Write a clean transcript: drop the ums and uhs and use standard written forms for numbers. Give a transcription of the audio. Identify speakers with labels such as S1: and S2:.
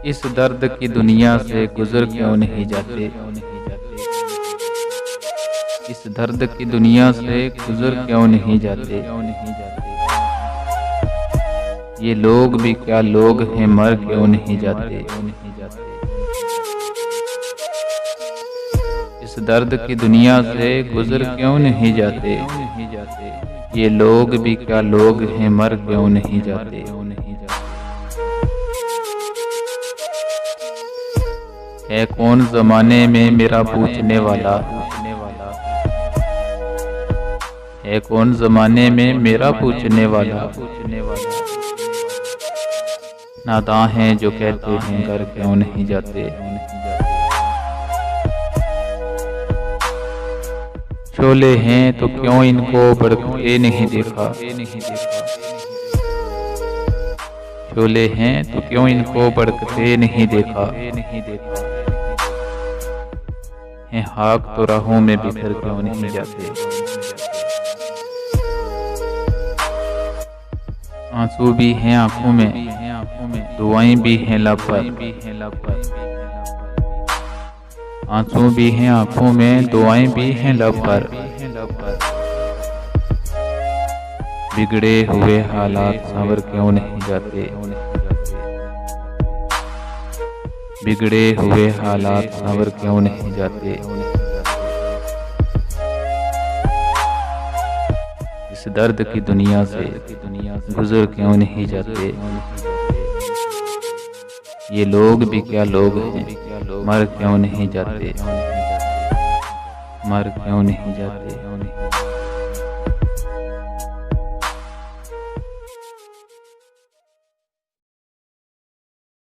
S1: इस दर्द की दुनिया से गुजर क्यों नहीं जाते। इस दर्द की दुनिया से गुजर क्यों नहीं जाते। ये लोग भी क्या लोग हैं, मर क्यों नहीं जाते। इस दर्द की दुनिया से गुजर क्यों नहीं जाते। ये लोग भी क्या लोग हैं, मर क्यों नहीं जाते। है कौन ज़माने में मेरा पूछने वाला। है कौन ज़माने में मेरा पूछने वाला। नादां हैं जो कहते हैं घर क्यों नहीं जाते। शोले हैं तो क्यों इनको भड़कते नहीं देखा। शोले हैं तो क्यों इनको भड़कते नहीं देखा। हैं हाक तो राहों में बिखर क्यों नहीं जाते। आंसू भी हैं आंखों में, दुआएं भी हैं लब पर। आंसू भी हैं आंखों में, दुआएं भी हैं लब पर। बिगड़े हुए हालात संवर क्यों नहीं जाते। बिगड़े हुए हालात संवर क्यों नहीं जाते। इस दर्द की दुनिया से गुजर क्यों नहीं जाते। ये लोग भी क्या लोग हैं, मर क्यों नहीं जाते। मर क्यों नहीं जाते।